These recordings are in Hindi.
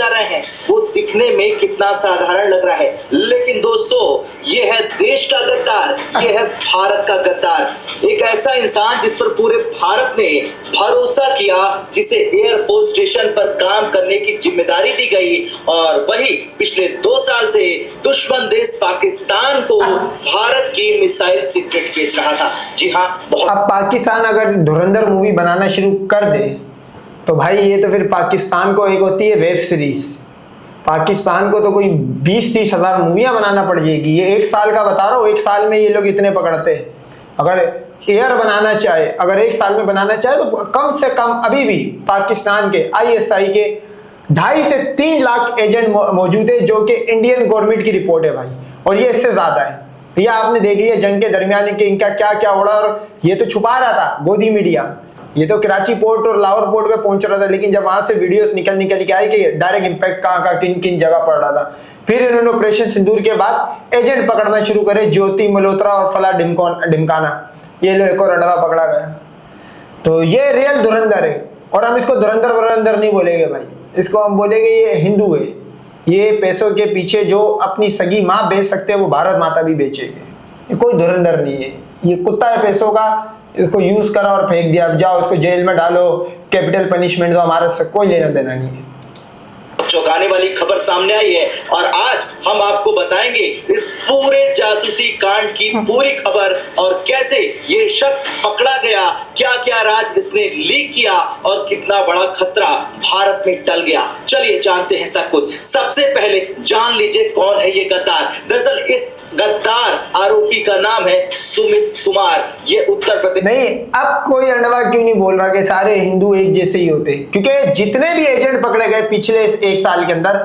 जा रहे हैं वो दिखने में कितना साधारण लग रहा है, लेकिन दोस्तों ये है देश का गद्दार, ये है भारत का गद्दार। एक ऐसा इंसान जिस पर पूरे भारत ने भरोसा किया, जिसे एयरफोर्स स्टेशन पर काम करने की जिम्मेदारी दी गई, और वही पिछले 2 साल से दुश्मन देश पाकिस्तान को भारत की मिसाइल सीक्रेट बेच रहा था। जी हाँ, अब पाकिस्तान अगर धुरंधर मूवी बनाना शुरू कर दे तो भाई ये तो फिर पाकिस्तान को एक होती है वेब सीरीज, पाकिस्तान को तो कोई 20-30 हजार मूवियां बनाना पड़ जाएगी। ये 1 साल का बता रहा हूँ, 1 साल में ये लोग इतने पकड़ते हैं। अगर एयर बनाना चाहे, अगर 1 साल में बनाना चाहे तो कम से कम अभी भी पाकिस्तान के ISI के 2.5 से 3 लाख एजेंट मौजूद है, जो कि इंडियन गवर्नमेंट की रिपोर्ट है भाई, और ये इससे ज्यादा है। ये आपने देख लिया जंग के दरमियान इनका क्या क्या उड़ा, और ये तो छुपा रहा था गोदी मीडिया, ये तो कराची पोर्ट और लाहौर पोर्ट पे पहुंच रहा था, लेकिन जब वहां से वीडियोस निकल के आई कि डायरेक्ट इंपैक्ट कहाँ किन किन जगह पड़ रहा था, फिर इन्होंने ऑपरेशन सिंदूर के बाद एजेंट पकड़ना शुरू करे, ज्योति मल्होत्रा और फला ढिमकाना, ये लो एक और अड़वा पकड़ा गया। तो ये रियल धुरंधर है, और हम इसको धुरंधर वुरंधर नहीं बोलेंगे भाई, इसको हम बोलेंगे ये हिंदू है। ये पैसों के पीछे जो अपनी सगी माँ बेच सकते हैं वो भारत माता भी बेचेंगे। ये कोई धुरंधर नहीं है, ये कुत्ता है पैसों का, इसको यूज करा और फेंक दिया, अब जाओ इसको जेल में डालो, कैपिटल पनिशमेंट दो, हमारे से कोई लेना देना नहीं है। चौंकाने वाली खबर सामने आई है, और आज हम आपको बताएंगे इस पूरे जासूसी कांड की पूरी खबर, और कैसे ये शख्स पकड़ा गया, क्या क्या राज इसने लीक किया, और कितना बड़ा खतरा भारत में टल गया। चलिए जानते हैं सब कुछ। सबसे पहले जान लीजिए कौन है ये गद्दार। दरअसल इस गद्दार आरोपी का नाम है सुमित कुमार। ये उत्तर प्रदेश नहीं, अब कोई अंडवा क्यों नहीं बोल रहा कि सारे हिंदू एक जैसे ही होते, क्योंकि जितने भी एजेंट पकड़े गए पिछले 1 साल के अंदर,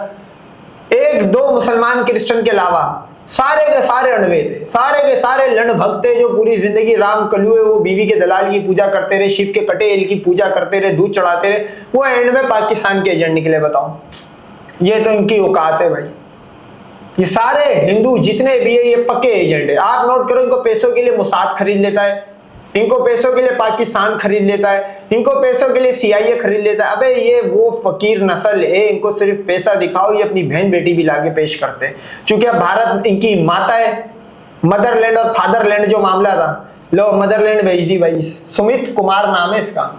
1-2 मुसलमान क्रिश्चियन के अलावा सारे के सारे अणवे थे, सारे के सारे लंड भक्त थे, जो पूरी जिंदगी राम कलुए वो बीवी के दलाल की पूजा करते रहे, शिव के कटे एल की पूजा करते रहे, दूध चढ़ाते रहे, वो एंड में पाकिस्तान के एजेंट निकले। बताओ, ये तो इनकी औकात है भाई। ये सारे हिंदू जितने भी है ये पक्के एजेंट है। आप नोट करो, इनको पैसों के लिए मोसाद खरीद लेता है, इनको पैसों के लिए पाकिस्तान खरीद लेता है, इनको पैसों के लिए CIA खरीद लेता है। अबे ये वो फकीर नस्ल है, इनको सिर्फ पैसा दिखाओ, ये अपनी बहन बेटी भी लाके पेश करते हैं। चूंकि अब भारत इनकी माता है, मदरलैंड और फादरलैंड जो मामला था, लो मदरलैंड भेज दी भाई। सुमित कुमार नाम है इसका,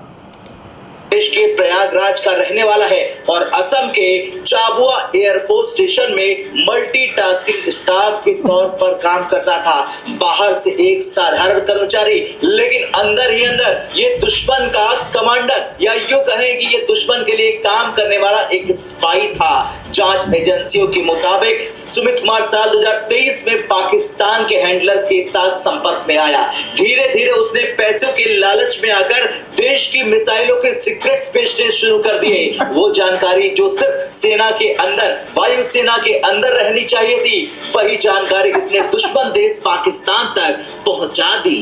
देश के प्रयागराज का रहने वाला है, और असम के चाबुआ एयरफोर्स स्टेशन में मल्टीटास्किंग स्टाफ के तौर पर काम करता था। बाहर से एक साधारण कर्मचारी, लेकिन अंदर ही अंदर ये दुश्मन का कमांडर, या यूं कहें कि ये दुश्मन के लिए काम करने वाला एक स्पाई था। जांच एजेंसियों के मुताबिक सुमित कुमार साल 2023 में पाकिस्तान के हैंडलर्स के साथ संपर्क में आया। धीरे धीरे उसने पैसों के लालच में आकर देश की मिसाइलों के सीक्रेट्स बेचने शुरू कर दिए। वो जानकारी जो सिर्फ सेना के अंदर, वायुसेना के अंदर रहनी चाहिए थी, वही जानकारी इसने दुश्मन देश पाकिस्तान तक पहुंचा दी।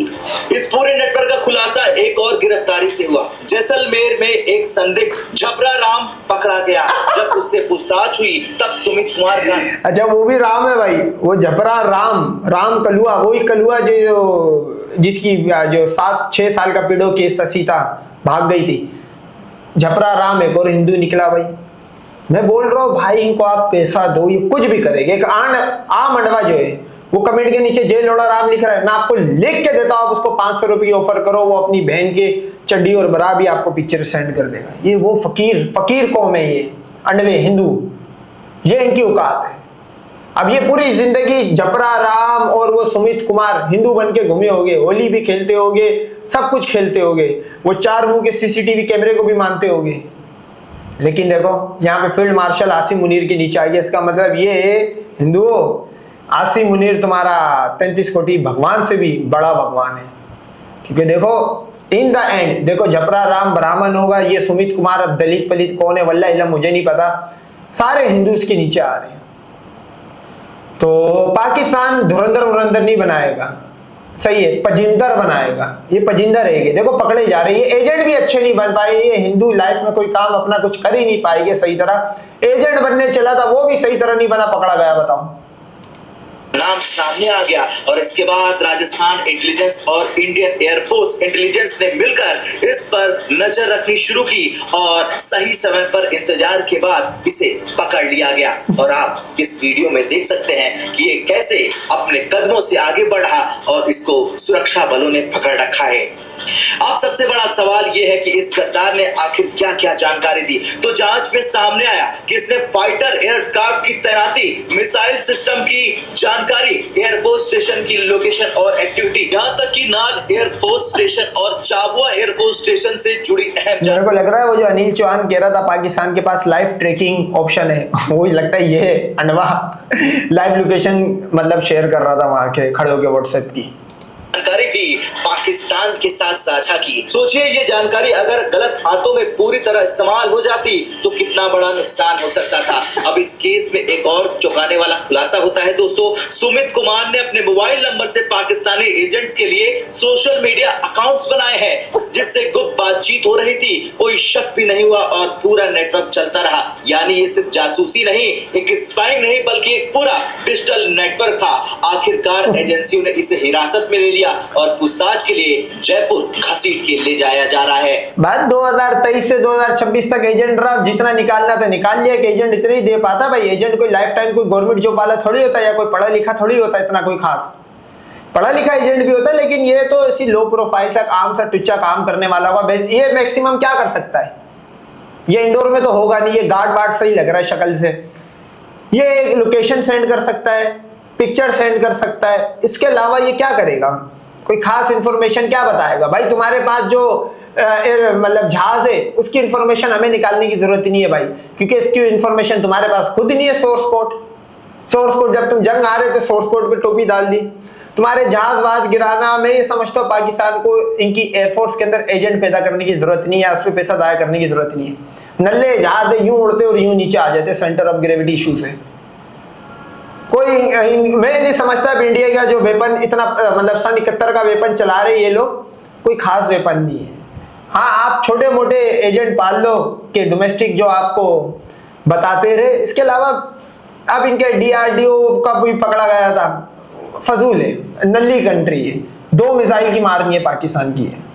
इस पूरे नेटवर्क का खुलासा एक और गिरफ्तारी से हुआ। जैसलमेर में एक संदिग्ध झबरा राम पकड़ा गया। जब उससे पूछताछ हुई तब सुमित कुमार का, अच्छा वो भी राम है भाई, वो झबरा राम कलुआ, वही कलुआ जो जिसकी जो 6 साल का पीड़ो केस था, सीता भाग गई थी। झपरा राम एक और हिंदू निकला भाई। मैं बोल रहा हूँ भाई, इनको आप पैसा दो, ये कुछ भी करेंगे। एक आम अंडवा जो है वो कमेंट के नीचे जेल लोड़ा राम लिख रहा है, मैं आपको लिख के देता हूँ, आप उसको 500 रुपये ऑफर करो, वो अपनी बहन के चड्डी और बरा भी आपको पिक्चर सेंड कर देगा। ये वो फकीर कौम है, ये अंडवे हिंदू, ये इनकी औकात है। अब ये पूरी जिंदगी झपरा राम और वो सुमित कुमार हिंदू बन के घूमे होंगे, होली भी खेलते होंगे, सब कुछ खेलते होंगे, वो 4 मुंह के CCTV कैमरे को भी मानते होंगे। लेकिन देखो यहाँ पे फील्ड मार्शल आसिम मुनीर के नीचे आ गया। इसका मतलब ये है हिंदुओं, आसिम मुनीर तुम्हारा 33 कोटि भगवान से भी बड़ा भगवान है। क्योंकि देखो इन द एंड, देखो झपरा राम ब्राह्मण होगा, ये सुमित कुमार अब दलित पलित कौन है वल्ला इल्म मुझे नहीं पता, सारे हिंदू इसके नीचे आ रहे हैं। तो पाकिस्तान धुरंधर उरंधर नहीं बनाएगा, सही है, पजिंदर बनाएगा। ये पजिंदर रहेगी। देखो पकड़े जा रहे हैं, ये एजेंट भी अच्छे नहीं बन पाए, ये हिंदू लाइफ में कोई काम अपना कुछ कर ही नहीं पाएंगे सही तरह। एजेंट बनने चला था वो भी सही तरह नहीं बना, पकड़ा गया। बताओ ना नाम सामने आ गया और इसके बाद राजस्थान इंटेलिजेंस और इंडियन एयरफोर्स इंटेलिजेंस ने मिलकर इस पर नजर रखनी शुरू की और सही समय पर इंतजार के बाद इसे पकड़ लिया गया। और आप इस वीडियो में देख सकते हैं कि ये कैसे अपने कदमों से आगे बढ़ा और इसको सुरक्षा बलों ने पकड़ रखा है। अब सबसे बड़ा सवाल यह है कि इस गद्दार ने आखिर क्या क्या जानकारी दी। तो जांच में सामने आया कि इसने फाइटर एयरक्राफ्ट की तैनाती, मिसाइल सिस्टम की जानकारी, एयरफोर्स स्टेशन की लोकेशन और एक्टिविटी, यहां तक कि नाग एयरफोर्स स्टेशन और चाबुआ एयरफोर्स स्टेशन से जुड़ी अहम मेरे को लग रहा है वो जो अनिल चौहान कह रहा था पाकिस्तान के पास लाइव ट्रैकिंग ऑप्शन है, वो लगता है ये अनवा लाइव लोकेशन मतलब शेयर कर रहा था वहां के खड़े होकर व्हाट्सएप की जानकारी भी पाकिस्तान के साथ साझा की। सोचिए ये जानकारी अगर गलत हाथों में पूरी तरह इस्तेमाल हो जाती तो कितना बड़ा नुकसान हो सकता था। अब इस केस में एक और चौंकाने वाला खुलासा होता है दोस्तों। सुमित कुमार ने अपने मोबाइल नंबर से पाकिस्तानी एजेंट्स के लिए सोशल मीडिया अकाउंट्स बनाए हैं जिससे गुप्त बातचीत हो रही थी। कोई शक भी नहीं हुआ और पूरा नेटवर्क चलता रहा। यानी ये सिर्फ जासूसी नहीं, एक स्पाइंग नहीं, बल्कि एक पूरा डिजिटल नेटवर्क था। आखिरकार एजेंसियों ने इसे हिरासत में ले लिया और पूछताछ के लिए जयपुर घसीट के ले जाया जा रहा है। बात 2023 से 2026 तक एजेंट रहा, जितना निकालना था निकाल लिया। कि एजेंट इतना ही दे पाता भाई। एजेंट कोई लाइफ टाइम कोई गवर्नमेंट जॉब वाला थोड़ी होता है या कोई पढ़ा लिखा थोड़ी होता है, इतना कोई खास पढ़ा लिखा एजेंट भी होता है, लेकिन ये तो ऐसी लो प्रोफाइल सा काम सा टुच्चा काम करने वाला होगा। ये मैक्सिमम क्या कर सकता है? ये इंडोर में तो होगा नहीं, ये गार्ड वार्ड सही लग रहा है शक्ल से। ये लोकेशन सेंड कर सकता है, पिक्चर सेंड कर सकता है, इसके अलावा ये क्या करेगा? कोई खास इंफॉर्मेशन क्या बताएगा? भाई तुम्हारे पास जो मतलब जहाज है उसकी इंफॉर्मेशन हमें निकालने की जरूरत ही नहीं है भाई, क्योंकि इसकी इंफॉर्मेशन तुम्हारे पास खुद नहीं है। सोर्स कोड जब तुम जंग आ रहे थे सोर्स कोड पे टोपी डाल दी। तुम्हारे जहाज वाज गिराना, मैं ये समझता हूँ पाकिस्तान को इनकी एयरफोर्स के अंदर एजेंट पैदा करने की जरूरत नहीं है, उस पर पैसा जाया करने की जरूरत नहीं है। नल्ले जहाज यूं उड़ते और यूं नीचे आ जाते सेंटर ऑफ ग्रेविटी इशू से। कोई मैं नहीं समझता इंडिया का जो वेपन इतना मतलब सन 71 का वेपन चला रहे ये लोग, कोई खास वेपन नहीं है। हाँ, आप छोटे मोटे एजेंट पाल लो कि डोमेस्टिक जो आपको बताते रहे, इसके अलावा अब इनके डीआरडीओ का भी पकड़ा गया था, फजूल है, नल्ली कंट्री है। 2 मिसाइल की मारनी है पाकिस्तान की है।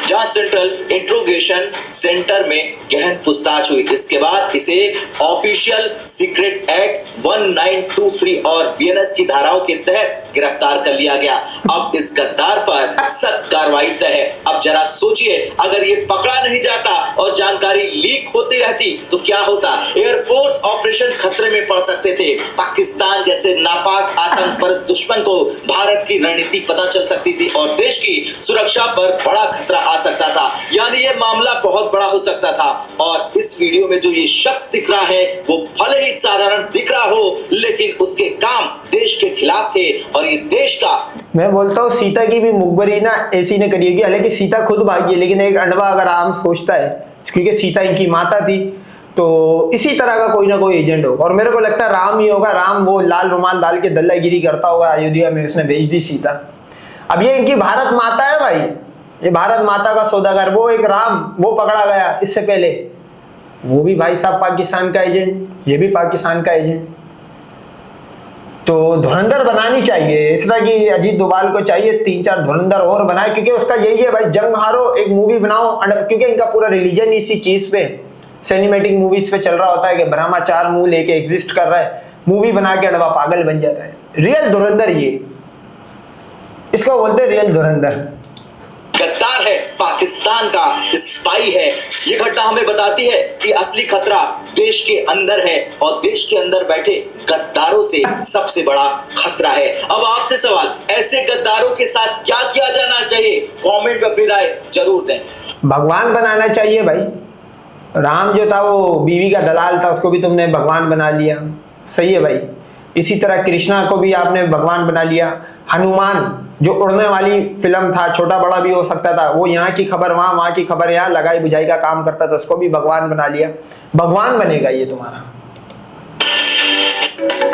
जहां सेंट्रल इंट्रोगेशन सेंटर में गहन पूछताछ हुई, इसके बाद इसे ऑफिशियल सीक्रेट एक्ट 1923 और बीएनएस की धाराओं के तहत गिरफ्तार कर लिया गया। अब इस गद्दार पर सख्त कार्रवाई तय है। अब जरा सोचिए, अगर ये पकड़ा नहीं जाता और जानकारी लीक होती रहती तो क्या होता? एयरफोर्स ऑपरेशन खतरे में पड़ सकते थे। पाकिस्तान जैसे नापाक आतंक परस्त दुश्मन को भारत की रणनीति पता चल सकती थी और देश की सुरक्षा पर बड़ा खतरा आ सकता था। यानी ये मामला बहुत बड़ा हो सकता था। और इस वीडियो में जो ये शख्स दिख रहा है वो भले ही साधारण दिख रहा हो, लेकिन उसके काम देश के खिलाफ थे और ये देश का। मैं बोलता हूँ सीता की भी मुखबरी ना ऐसी ने करी होगी। हालांकि सीता खुद भागी, लेकिन एक अंडवा अगर आम सोचता है क्योंकि सीता इनकी माता थी, तो इसी तरह का कोई ना कोई एजेंट होगा। और मेरे को लगता है राम ही होगा। राम वो लाल रुमाल डाल के दल्लागिरी करता होगा अयोध्या में, उसने भेज दी सीता। अब ये इनकी भारत माता है भाई, ये भारत माता का सौदागर। वो एक राम वो पकड़ा गया इससे पहले, वो भी भाई साहब पाकिस्तान का एजेंट, ये भी पाकिस्तान का एजेंट। तो धुरंधर बनानी चाहिए इस तरह की। अजीत डोभाल को चाहिए 3-4 धुरंधर और बनाए, क्योंकि उसका यही है भाई, जंग हारो एक मूवी बनाओ। क्योंकि इनका पूरा रिलीजन इसी चीज पे, सिनेमैटिक मूवीज पे चल रहा होता है कि ब्रह्मा 4 मुंह लेके एग्जिस्ट कर रहा है। मूवी बना के अडवा पागल बन जाता है। रियल धुरंधर ये, इसको बोलते हैं रियल धुरंधर। गद्दार है, पाकिस्तान का स्पाई है। ये घटना हमें बताती है कि असली खतरा देश के अंदर है और देश के अंदर बैठे गद्दारों से सबसे बड़ा खतरा है। अब आपसे सवाल, ऐसे गद्दारों के साथ क्या किया जाना चाहिए? कमेंट में अपनी राय जरूर दें। भगवान बनाना चाहिए भाई। राम जो था वो बीवी का दलाल था, उसको भी तुमने भगवान बना लिया, सही है भाई। इसी तरह कृष्णा को भी आपने भगवान बना लिया। हनुमान जो उड़ने वाली फिल्म था, छोटा बड़ा भी हो सकता था, वो यहाँ की खबर वहां, वहां की खबर यहाँ, लगाई बुझाई का काम करता था, उसको भी भगवान बना लिया। भगवान बनेगा ये तुम्हारा।